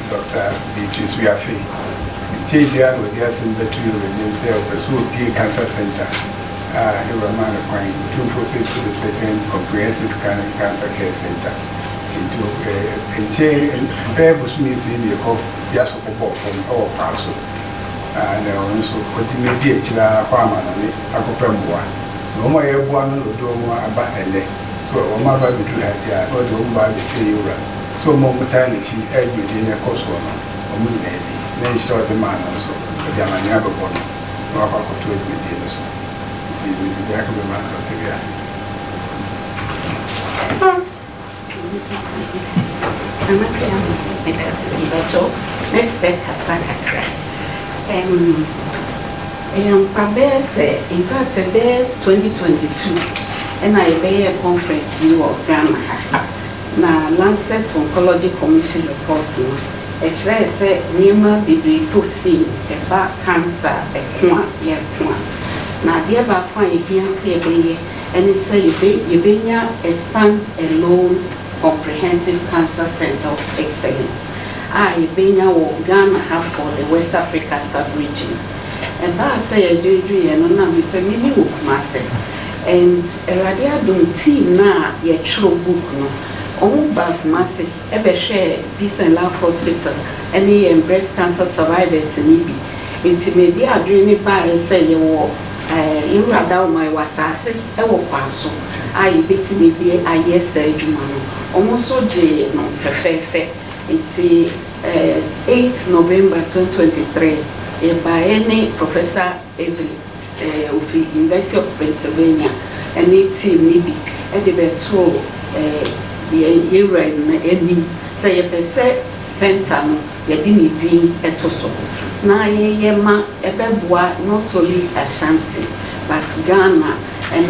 Dr. Beatrice Wiafe. Chidian with the Asantehene himself, a Cancer Center. He was man of mine, Otumfuo Osei Tutu the second comprehensive cancer care center. Into a chain and bear was missing the hope, just support from our council. And also continue to farmer and a copemua. No more one will do more about a leg. So, my baby to have or the home by the sea. So, momentarily, every day a cost one. Then start the man also. The young man never born. No, I could do it with the others. It will be back to the man of the year. I'm not sure because let's let Kasaka. In fact, a bear 2022, and I bear a conference in Ghana. Now, Lancet Oncology Commission reporting. A try say, Nima Bibri to see a back cancer, a quan, yet quan. Now, dear Bapa, you can see a baby, and it say you be a stand-alone comprehensive cancer center of excellence. I be now Ghana have for the West Africa sub-region. And I say, I do, and I say, maybe and a radiadum team now, yet true book no. On back massive, ever share Peace and Love Hospital, any breast cancer survivors in Ibi. It may be a dreamy by and say you are down my wasasi, I will pass. I beat me be a yes, Jumano. Almost so J. No, Fefe. It's 8th November 2023. By any Professor Evelyn of the University of Pennsylvania, and it's maybe at the betrothed. The Ray say a per se center, Yadini etoso. Na yema ebebwa not only Ashanti, but Ghana and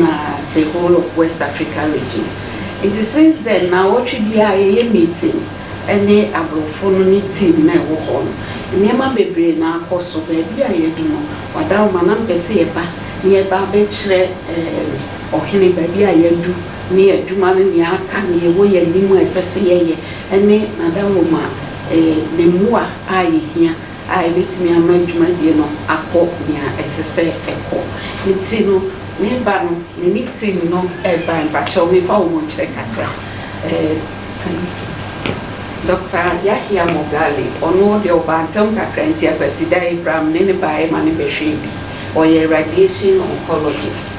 the whole of West Africa region. It is since then now what should be a meeting, any abrophone team na wo Nema bebre na akoso baby ayeduno, wada manam pese eba, ni eba bechre ohene baby ayedu. Near Juman, near Kanye, way and Nimo SSA, and ne Nadaloma, the Mua, I here, I let me a management, a pop near SSA echo. It's no, never, anything no, ever, but shall we found check Dr. Yahya Mogali, or no, the Obantonga Crantia, Presida Abraham, Nene by Manibeshibi, or a radiation oncologist.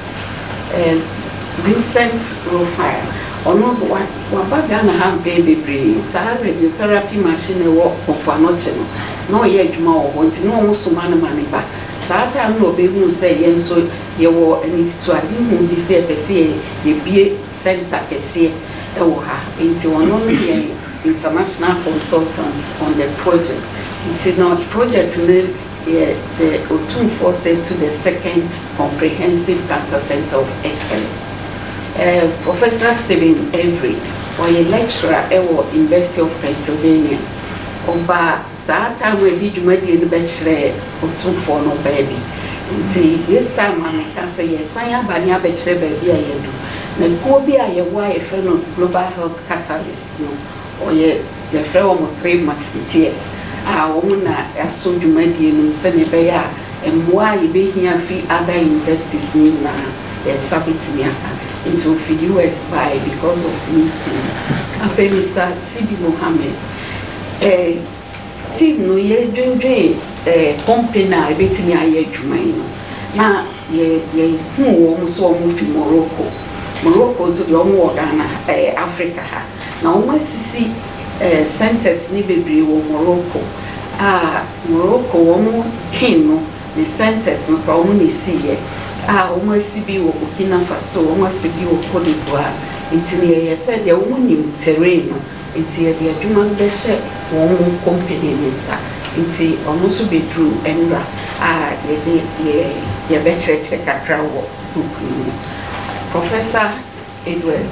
Vincent Profile, or not what Ghana have baby breeze, radiotherapy machine work for Nocheno, no yet more, wanting no Musumana money back. Sata no baby say, yes, so you were and it's to a demon this year, ye be center, a see, into one only international consultants on the project. It's not project the Otumfuo Osei to the second comprehensive cancer center of excellence. Professor Stephen Avery, or a lecturer at the University of Pennsylvania. Over that time we did the bachelor Otumfuo no baby. This time I can say yes, I am a bachelor baby. I do. The Kobe, a wife of global health catalyst, or the fellow of 3 musketeers. Our woman are so Jumadian, Senebea, and why you be here for other investors in Sabitia into the US by because of meeting. After Mr. Sidi Mohammed, Sid no ye dream, company, I bet me I Jumaino. Now, ye who almost move in Morocco. Morocco's the only Ghana, Africa. Now, almost see centers Nibibri or Morocco. Morocco womu king the centers no pa womu nesiye womu asibi wo Burkina Faso womu asibi wo Cote d'Ivoire nti ye said the womu nim terrain nti ye de adwuma be hye womu company nsa nti omo so be true enra ye be cheche kakra wo book no Professor Edward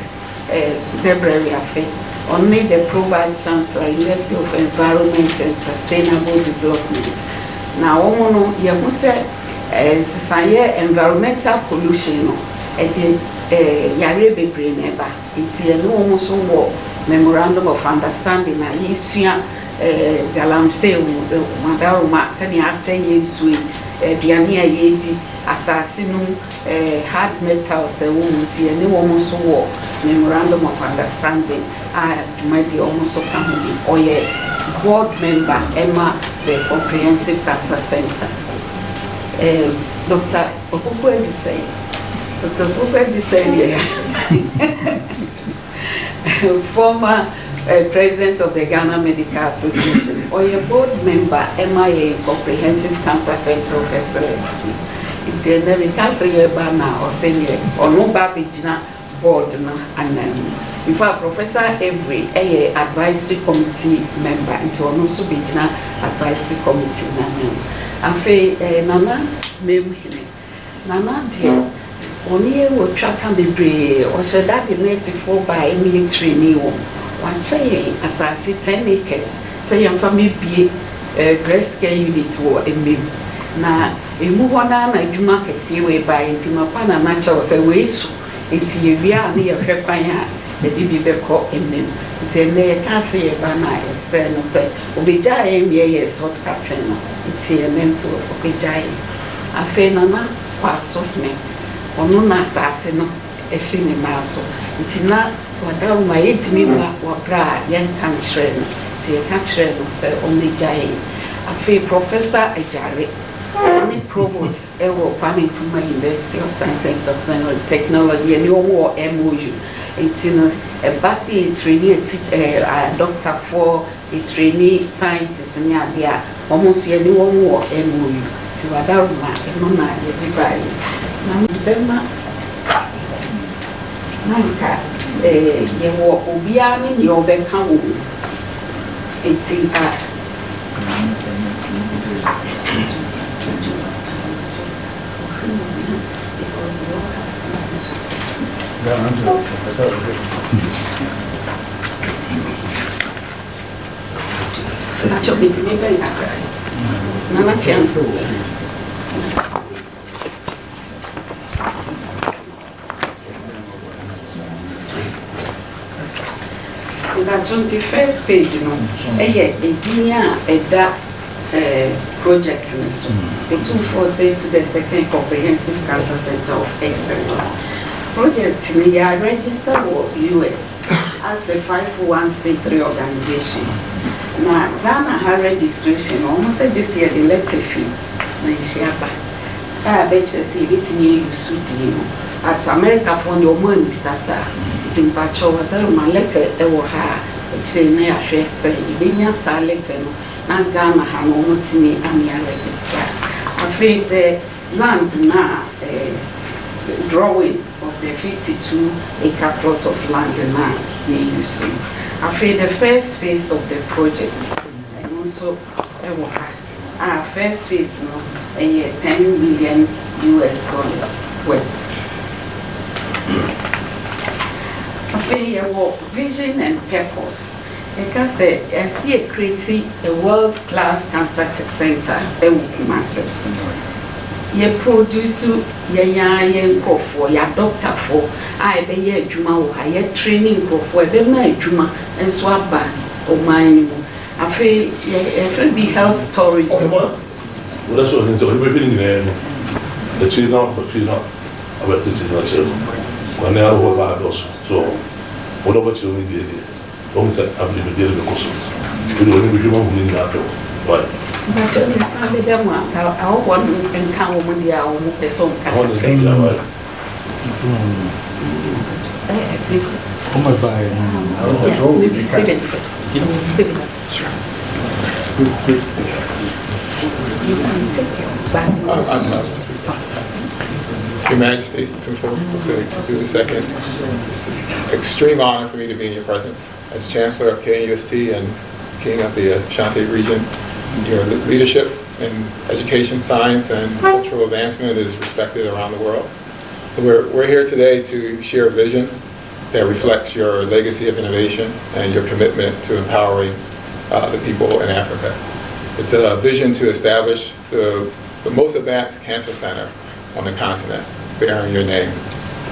Wiafe only the Provice Chancellor University of Environment and Sustainable Development. Now, woman, you must say, environmental pollution, yare bebre neba. It's a no almost war memorandum of understanding. I use galamse Madaruma, sending us saying sweet, Diania Yedi, assassinum, hard metals, a woman, and no almost war memorandum of understanding. My dear almost or a board member, Emma, the Comprehensive Cancer Center. Dr. Otumfuo Osei former president of the Ghana Medical Association, or a board member, MIA Comprehensive Cancer Center of Excellence. It's a very cancer year banner or senior or no babijina board and in fact, Professor Avery, advisory committee member, into also be advisory committee Nana Memhine. Nana dear, only will track and be brave, or should that be necessary by military new one chain, as I see 10 acres, say your family be breast care unit or a mim. Now, a move on, I do not see way by it in my pana natural say way so it's you near her. The Bibeko in me. It's a near cancer banner, a strain of say, Obijay, ye sort catena. It's a menso, Obijay. A fenana, passo me. Onuna assassino, a cinema so. It's not what down my 8 million or bra, young country. It's a country, say, Omijay. A fair professor, a jarry. Only provost, ever coming to my University of Science and Technology, and your war MOU. It's a bassy trainee teacher, a doctor for a trainee scientist near there, almost any one war MOU to Adaruma, and Mona, the divide. Now, Nanka, you walk Obiani, your Beckham. It's in Nacho biti mi ben kakra. Nana chianto. The 21st page, no. Edinia eda project so. Otumfuo Osei to the second Comprehensive Cancer Center of Excellence. Project we are registered with US as a 501c3 organization. Now, Ghana has registration almost this year the letter fee. I bet you see it's me you suit at America for your money, Sasa. It's in Pacho, my letter, which they may have said, you be a silent and Ghana have no me and register. I feel the land now drawing of the 52-acre plot of land now they use. I feel the first phase of the project and also our first phase no $10 million worth. I feel vision and purpose. Because I see creating a world-class cancer center massive. You produce your for your doctor for I be your juma or your training for my juma and swap back or mine. I feel be health tourism. Well, that's what so we're building the children, but you know about the children. When they are all about us, so whatever children did, don't say I'm going to deal with the you don't even want to that. Why? But I want to come with the song. Please. Maybe Stephen first. Stephen. Sure. You can take it back. I'll just speak. Your Majesty, Otumfuo Osei Tutu II, it's an extreme honor for me to be in your presence as Chancellor of KNUST and King of the Ashanti region. Your leadership in education, science, and cultural advancement is respected around the world. So we're here today to share a vision that reflects your legacy of innovation and your commitment to empowering the people in Africa. It's a vision to establish the most advanced cancer center on the continent, bearing your name.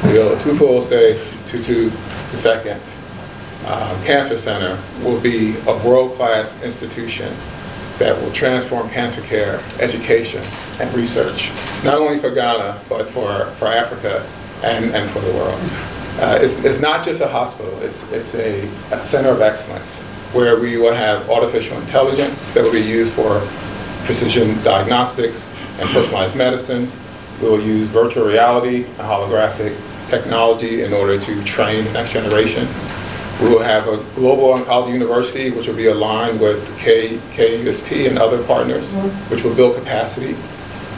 The Otumfuo Osei Tutu II Cancer Center will be a world-class institution that will transform cancer care, education, and research, not only for Ghana, but for Africa and for the world. It's not just a hospital, it's a center of excellence where we will have artificial intelligence that will be used for precision diagnostics and personalized medicine. We will use virtual reality and holographic technology in order to train the next generation. We will have a global oncology university, which will be aligned with KUST and other partners, which will build capacity.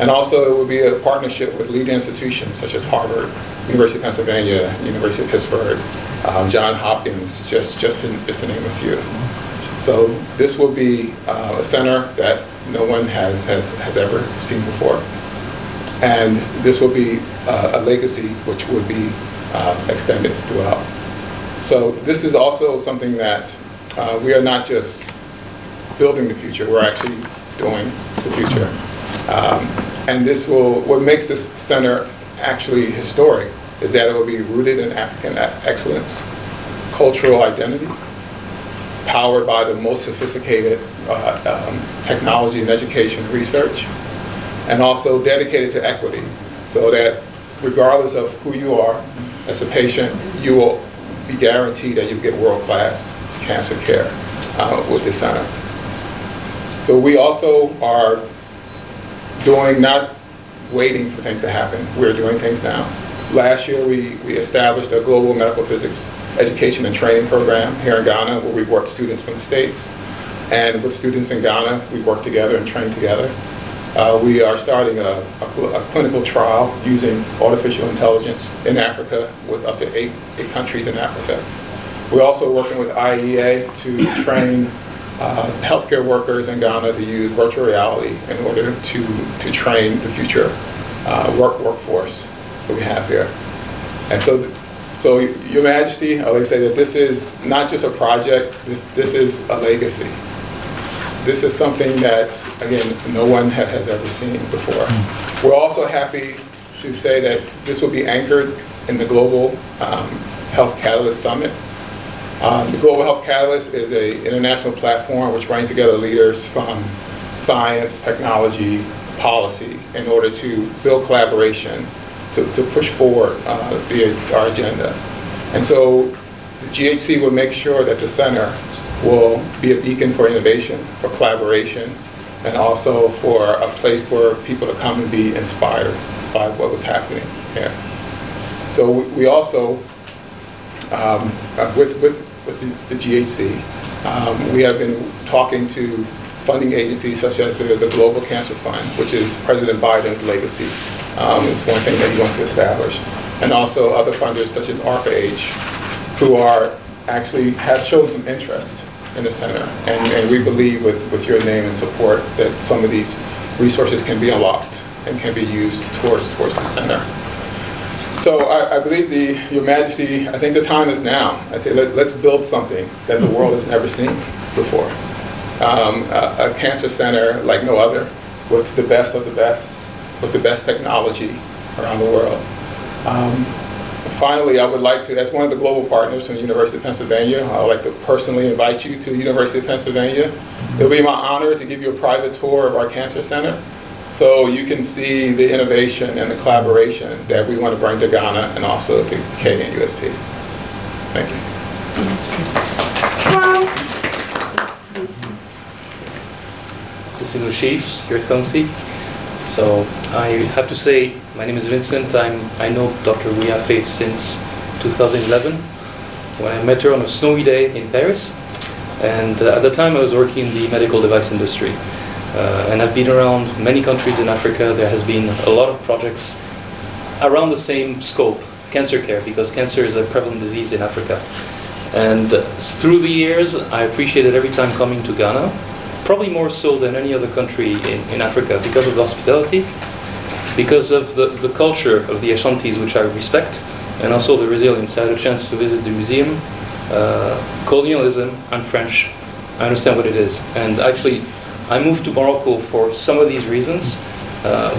And also it will be a partnership with leading institutions such as Harvard, University of Pennsylvania, University of Pittsburgh, Johns Hopkins, just to name a few. So this will be a center that no one has ever seen before. And this will be a legacy which will be extended throughout. So this is also something that we are not just building the future, we're actually doing the future. And what makes this center actually historic is that it will be rooted in African excellence, cultural identity, powered by the most sophisticated technology and education research, and also dedicated to equity, so that regardless of who you are as a patient, you will be guaranteed that you get world-class cancer care with this center. So we also are not waiting for things to happen, we're doing things now. Last year we established a global medical physics education and training program here in Ghana where we work students from the States. And with students in Ghana, we work together and train together. We are starting a clinical trial using artificial intelligence in Africa with up to eight countries in Africa. We're also working with IEA to train healthcare workers in Ghana to use virtual reality in order to train the future workforce that we have here. And so Your Majesty, I would say that this is not just a project, this is a legacy. This is something that, again, no one has ever seen before. We're also happy to say that this will be anchored in the Global Health Catalyst Summit. The Global Health Catalyst is an international platform which brings together leaders from science, technology, policy in order to build collaboration to push forward our agenda. And so the GHC will make sure that the center will be a beacon for innovation, for collaboration, and also for a place for people to come and be inspired by what was happening here. So we also, with the GHC, we have been talking to funding agencies such as the Global Cancer Fund, which is President Biden's legacy. It's one thing that he wants to establish. And also other funders such as ARPA-H, who have shown some interest in the center. And we believe with your name and support that some of these resources can be unlocked and can be used towards the center. So I believe Your Majesty, I think the time is now. I say let's build something that the world has never seen before. A cancer center like no other, with the best of the best, with the best technology around the world. Finally, I would like to, as one of the global partners from the University of Pennsylvania, I would like to personally invite you to the University of Pennsylvania. It will be my honor to give you a private tour of our cancer center so you can see the innovation and the collaboration that we want to bring to Ghana and also to KNUST. Thank you. Distinguished Chiefs, Your Excellency. So I have to say, my name is Vincent. I know Dr. Wiafe since 2011 when I met her on a snowy day in Paris. And at the time I was working in the medical device industry. and I've been around many countries in Africa. There has been a lot of projects around the same scope, cancer care, because cancer is a prevalent disease in Africa. And through the years, I appreciated every time coming to Ghana, probably more so than any other country in Africa, because of the hospitality, because of the culture of the Ashantis, which I respect, and also the resilience. I had a chance to visit the museum. Colonialism, I'm French, I understand what it is. And actually, I moved to Morocco for some of these reasons.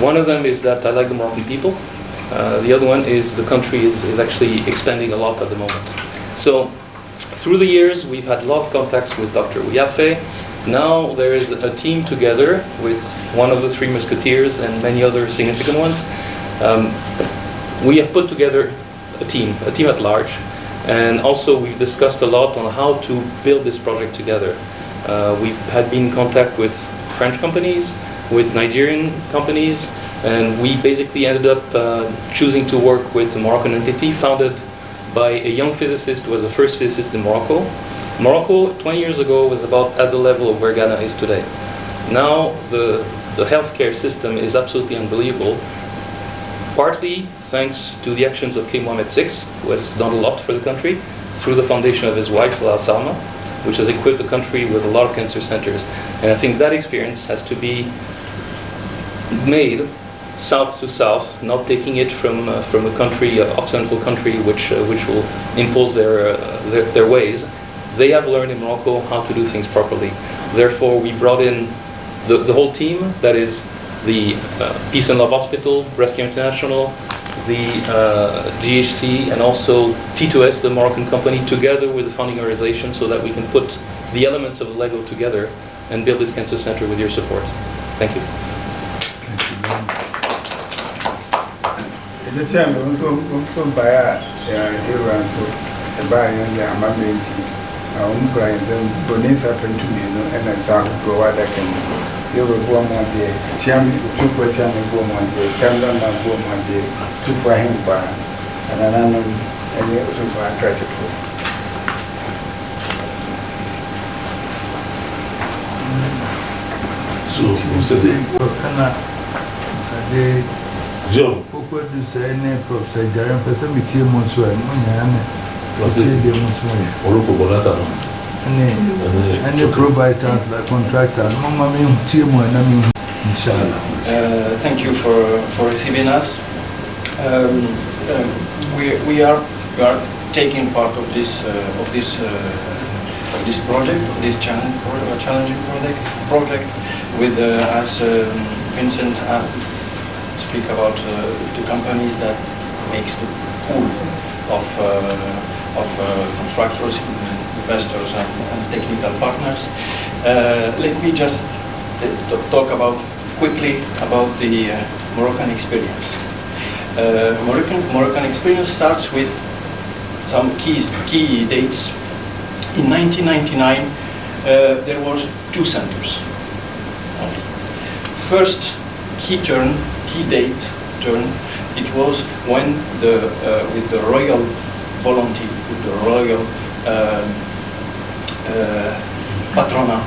One of them is that I like the Moroccan people. The other one is the country is actually expanding a lot at the moment. So, through the years, we've had a lot of contacts with Dr. Wiafe. Now there is a team together with one of the three musketeers and many other significant ones. We have put together a team at large, and also we've discussed a lot on how to build this project together. We've had been in contact with French companies, with Nigerian companies, and we basically ended up choosing to work with a Moroccan entity founded by a young physicist who was the first physicist in Morocco. Morocco, 20 years ago, was about at the level of where Ghana is today. Now, the healthcare system is absolutely unbelievable, partly thanks to the actions of King Mohammed VI, who has done a lot for the country, through the foundation of his wife, La Salma, which has equipped the country with a lot of cancer centers. And I think that experience has to be made south to south, not taking it from a country, an occidental country, which will impose their ways. They have learned in Morocco how to do things properly. Therefore, we brought in the whole team, that is the Peace and Love Hospital, Rescue International, the GHC, and also T2S, the Moroccan company, together with the funding organization so that we can put the elements of the Lego together and build this cancer center with your support. Thank you. The chairman also buy a buy and the amendment. Clients and bonnets happened to me, and I saw what I can. You were born one day, chairman, two for chairman, born one day, camera, born one day, two for him, and another, and the other for a treasure. So, who said they Joe, who could say any professor, Jeremy, Pessamity, Monsieur, and any provider, contractor, inshallah. Thank you for receiving us. We are taking part of this project, this challenging project, with as Vincent speak about the companies that makes the pool of constructors, investors, and technical partners. Let me just talk quickly about the Moroccan experience. Moroccan experience starts with some key dates. In 1999, there was 2 centers. First key date, it was when with the royal volunteer, with the royal patrona,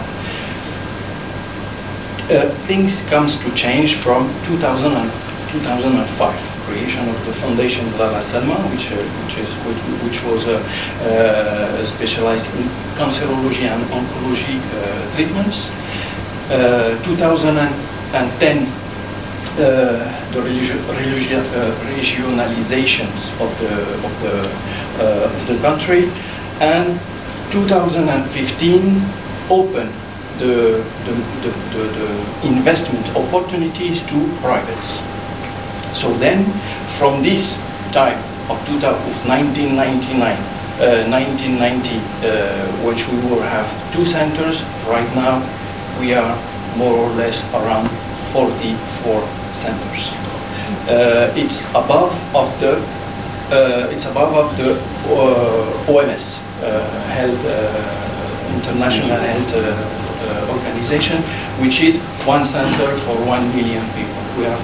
things comes to change from 2005, creation of the foundation La Salma, which was specialized in cancerology and oncology treatments. 2010. The regionalizations of the country, and 2015 opened the investment opportunities to privates. So then, from this time of 1999, 1990, which we will have 2 centers. Right now, we are more or less around 44 centers. It's above of the OMS, International Health Organization, which is 1 center for 1 million people. We are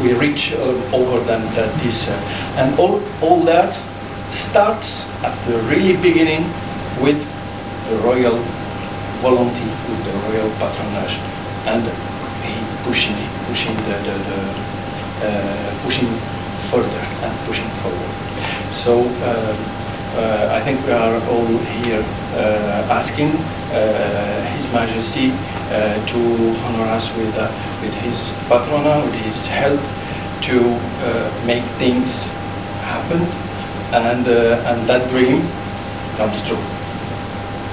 we reach over than this, and all that starts at the really beginning with royal volunteer, with the royal patronage, and he pushing further and pushing forward. So I think we are all here asking His Majesty to honor us with his patronage, with his help to make things happen, and that dream comes true.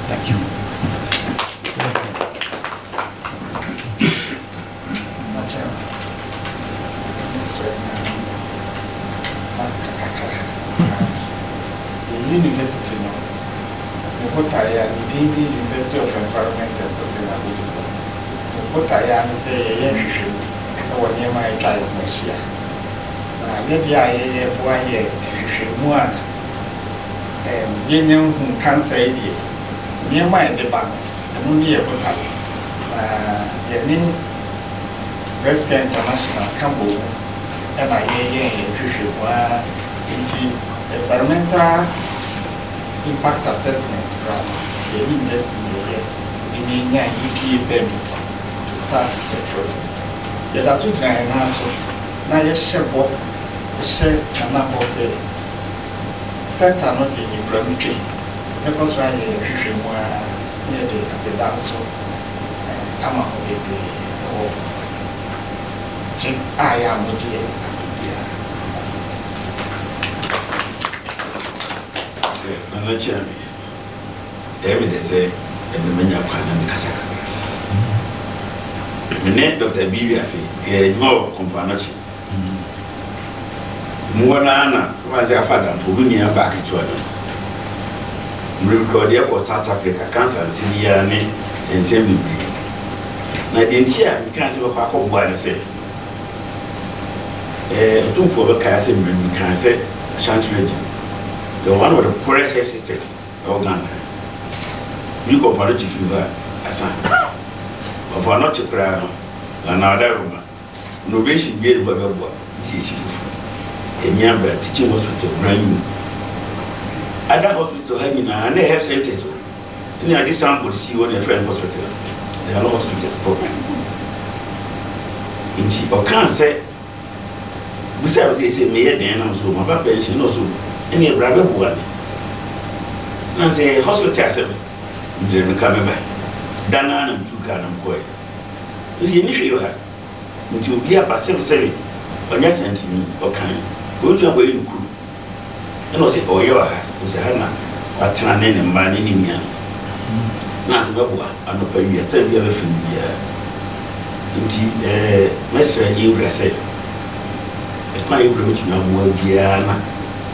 Thank you. University now. The Botaya, the University of Environment and Sustainability. The Botaya, I say, one year my child was here. Maybe I have 1 year, more. You who can say it. Near my debate, and only a Botaya. You Breast Care International, Cambo, and I hear environmental impact assessment grant. They invest in the EPA permit to start the project. Yeah, that's what I asked. Now you share what share and not say center not in implementation. Because why you should near the Casedal so I'm a or I am not here. Nana Chami, every day say, and the many of Kanan Casa. My Dr. Wiafe, a more companachi. Muana was a father for winning back to them. Record for South Africa, Kansas, Syria, and Semi. Now, in here, we can't see what I call what I say. Otumfuo Osei Tutu, we can say, Asantehene. The one of the poorest health systems of Ghana. You go for the chief fever, Asan. But for not to cry, another room. No way she made what this is a young teaching hospital, brand new. Other hospitals hanging and they have centers. In this sample, see what their friend hospitals. There are no hospitals program. In she or can't say, besides, they say, Mayor Dan, so my pension also. Any brother one. Now say hospital didn't come by. Dana and 2 can boy. You see, if you have until be up at 7 or yes, and or kind. Go to a way in crew. And I say, oh, you are was a hammer, but turn in and man in India. Now, I'm not paying you. Tell you everything. Indeed, Mr. Ibra said, if my Ibra no more, Diana.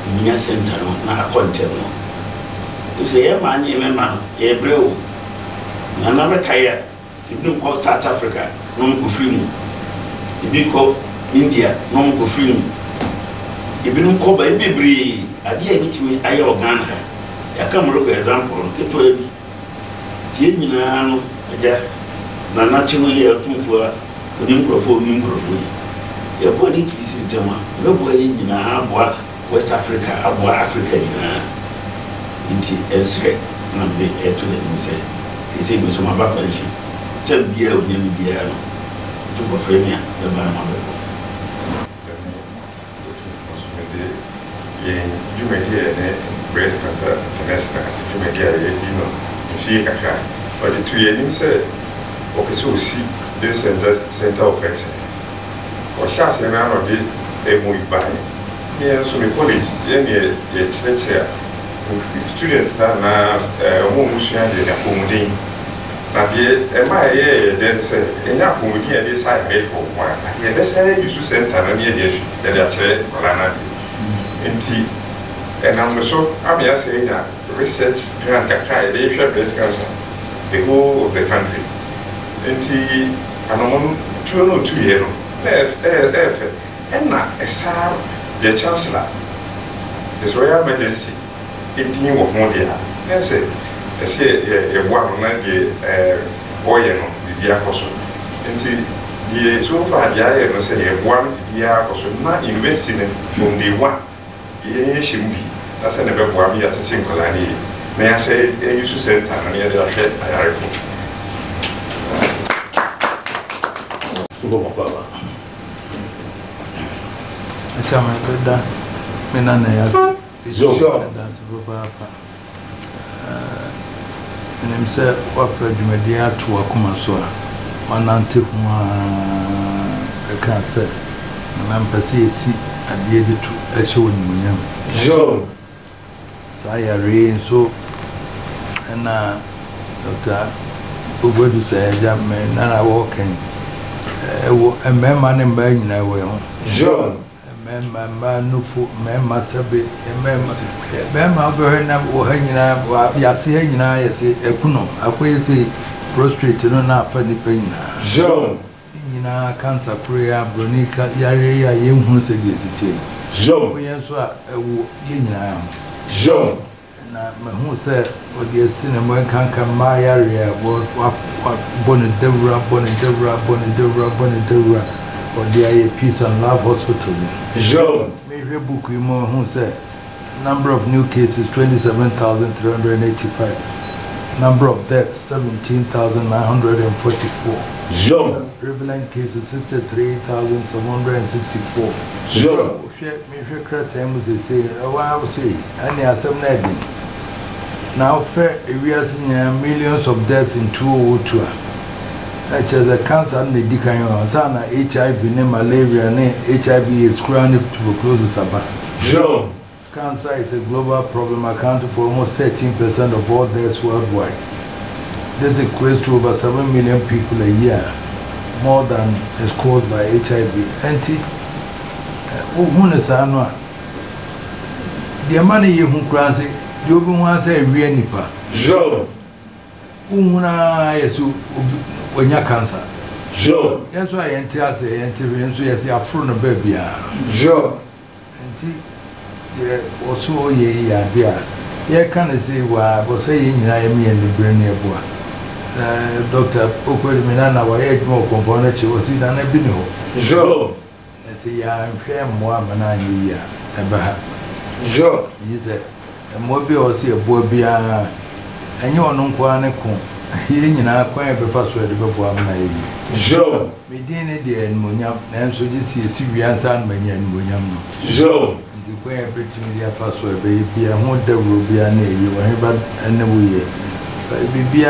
Minya center na content no. You say a man, a brew. Another kaya, you don't call South Africa, no go free. You don't call India, no go free. You don't call by Bibri, a dear meet me, I organ. I come look example, get to it. Tienino, a natural year Otumfuo, your body to be seen to one. Nobody in a West Africa, Africa, into Israel, and the air to them say, they say, Miss Mabapanshi, tell beer with him, beer, to go for me, the man. You may hear breast cancer, you may hear, but the 2 years said, okay, so see this center of excellence. Or Shas and I did a move by. Yeah, so the college, yeah, students now, Mumushan, they are coming. Now, then say, and now coming here, this I pay for one. Yeah, that's how you should send an idea that they are chair, and I'm so, I'm here saying that research grant they share breast cancer, the whole of the country. And I'm 2 years, and now, the Chancellor, His Royal Majesty, 18 of Mondia, and said, I say, a one boy with the apostle. And the so far, the I say, a one year apostle, not investing from the one. That's a never one year to think of any. na say you should say that near the head ayarefo Go baba. Achama da mena na ya Sure. That's papa. And him say what for dwumadi ato akoma so a manante ho a ka say na mpase esi ade de tu ehye woni munyam. Sure. Saya re so na Dr. Ugodu say jam me na walking memma ne mba nyina we ho. Sure. Memma nufu memma sabe memma be na wo hanyina ya se hanyina ya se ekuno akwese prostrate no na afa ni penyina. Sure. Nyina cancer prayer bronika yare ya yenhu se gesiti. Sure. Ko yenso a ewo yenyina am. Sure. Na mahu se o de sine mo kanka ma yare ya wo bonu dewra or the Peace and Love Hospital. Sure. Maybe a book you more who said number of new cases 27,385. Number of deaths 17,944. Sure. Prevalent cases 63,764. Sure. Maybe time was say, oh, I will say, and there are some nagging. Now, fair, we are seeing millions of deaths in 2002. The cancer and the decaying HIV, malaria, HIV is chronic tuberculosis. Sure. Cancer is a global problem, accounting for almost 13% of all deaths worldwide. This equates to over 7 million people a year, more than is caused by HIV. The money you grant it, you want to say, real nipa. Sure. When you cancer. Sure. That's why I enter say interview yes you afro no baby. Sure. Nti also ye ya dia. Ye can say wa go say nyina ye me and brain e boa. Dr. Okweli Minana wa ye mo component chi o si na na bi no. Sure. Say ya hwe mo amana ye ya eba ha. Sure. Yi say mo bi o si e boa bia enye ono nkwa ne ko. Here in our quiet before the Bobo. Sure. We didn't dear and Munyam, and so you see a serious and many and Munyam. Sure. The way between the first way, baby, I want the Rubia near you, and the way. Baby,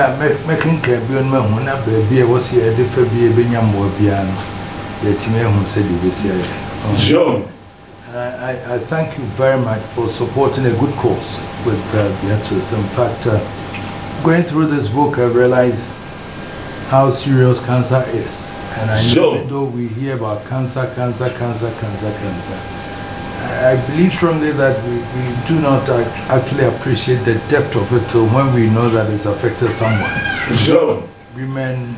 making cabin, Mahuna, baby, was here, the Fabia Benyam or Piano. Yet me who said it was here. Sure. I thank you very much for supporting a good cause with Beatrice. In fact, going through this book, I realized how serious cancer is. And I know even though we hear about cancer, I believe strongly that we do not actually appreciate the depth of it till when we know that it's affected someone. Sure. Women,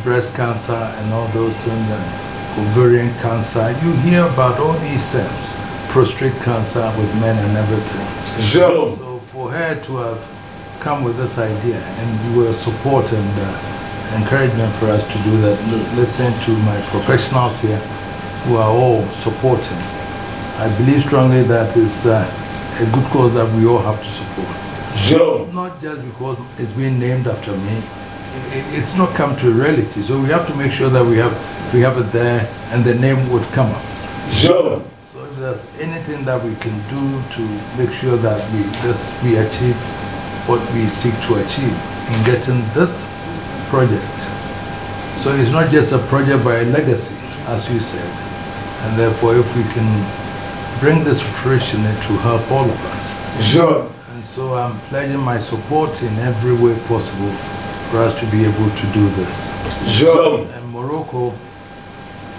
breast cancer and all those things, and ovarian cancer. You hear about all these things. Prostate cancer with men and everything. Sure. So for her to have come with this idea, and you were support and encouragement for us to do that. Listening to my professionals here who are all supporting, I believe strongly that it's a good cause that we all have to support. Sure. Not just because it's been named after me. It's not come to reality, so we have to make sure that we have it there, and the name would come up. Sure. So if there's anything that we can do to make sure that we achieve what we seek to achieve in getting this project. So it's not just a project by a legacy, as you said. And therefore, if we can bring this fruition, it will help all of us. Sure. And so I'm pledging my support in every way possible for us to be able to do this. Sure. And Morocco,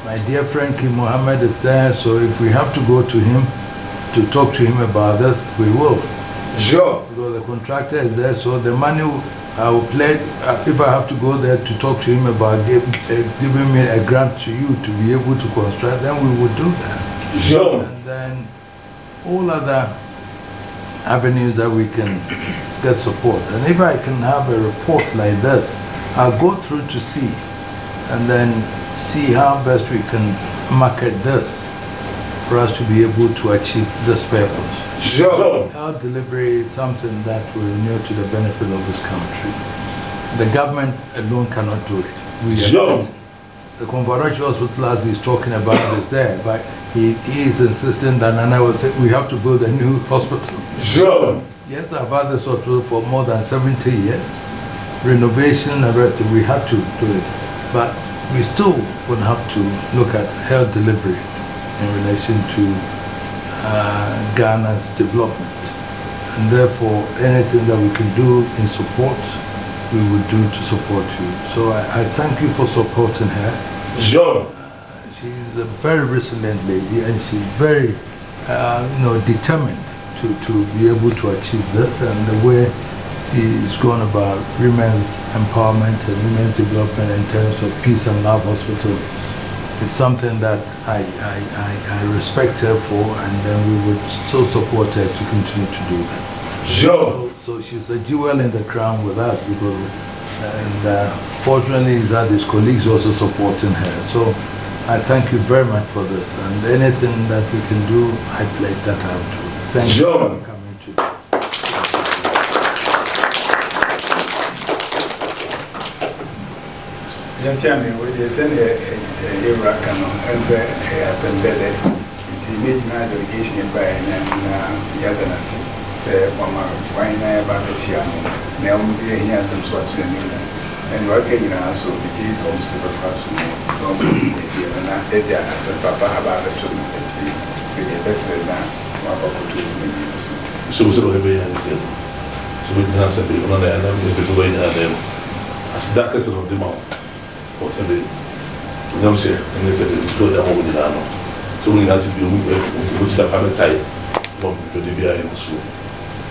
my dear friend Kim Mohammed is there, so if we have to go to him to talk to him about this, we will. Sure. Because the contractor is there, so the money I will pledge, if I have to go there to talk to him about giving me a grant to you to be able to construct, then we would do that. Sure. And then all other avenues that we can get support. And if I can have a report like this, I'll go through to see, and then see how best we can market this for us to be able to achieve this purpose. Sure. Health delivery is something that will inure to the benefit of this country. The government alone cannot do it. Sure. The Confederation Hospital, as he's talking about, is there, but he is insisting that Nana will say we have to build a new hospital. Sure. Yes, I've had this hospital for more than 70 years. Renovation and everything, we had to do it. But we still would have to look at health delivery in relation to Ghana's development. And therefore, anything that we can do in support, we would do to support you. So I thank you for supporting her. Sure. She's a very resilient lady, and she's very, determined to be able to achieve this. And the way she's gone about women's empowerment and women's development in terms of Peace and Love Hospital, it's something that I respect her for, and then we would still support her to continue to do that. Sure. So she's a jewel in the crown with us, because, and fortunately that his colleagues also supporting her. So I thank you very much for this, and anything that we can do, I pledge that I'll do. Thank you for coming today. Chairman, we just send a Iraqano and say, Asantehene, the major delegation by Yadanasi, the Mama, wine about the Chiano, now we are here some sort of and working now, so the case homes to the first and not dead as a papa about the children that she be the best now, So we sort of have a answer. So we can answer the one and I'm going to them as dark as of the mouth. Or something. No, sir, and they said it's good. I'm over the land. So we have to be which is a family type from the Libya and so.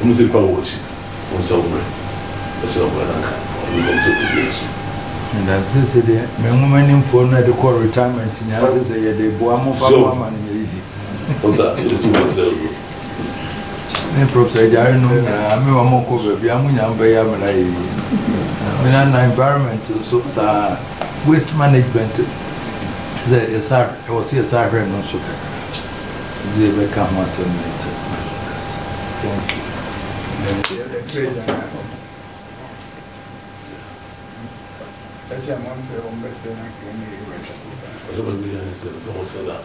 I'm saying, Paul, watch on Silver. So we go to the years. And that's this idea. My woman in for the call retirement in the year, they boam of our man in the What's that? Professor Jarno, I'm a monk of Yamun, environment, so waste management. There was here, I no so. They become once a minute. Thank you. That's a month of best and I can So we answer also that.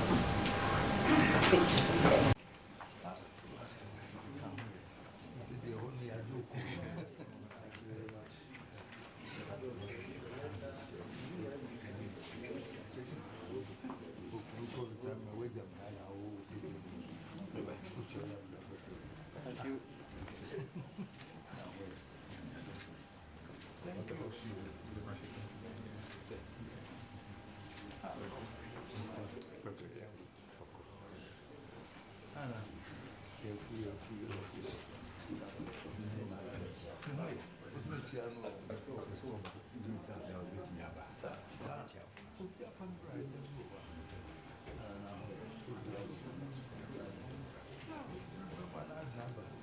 Fundraising.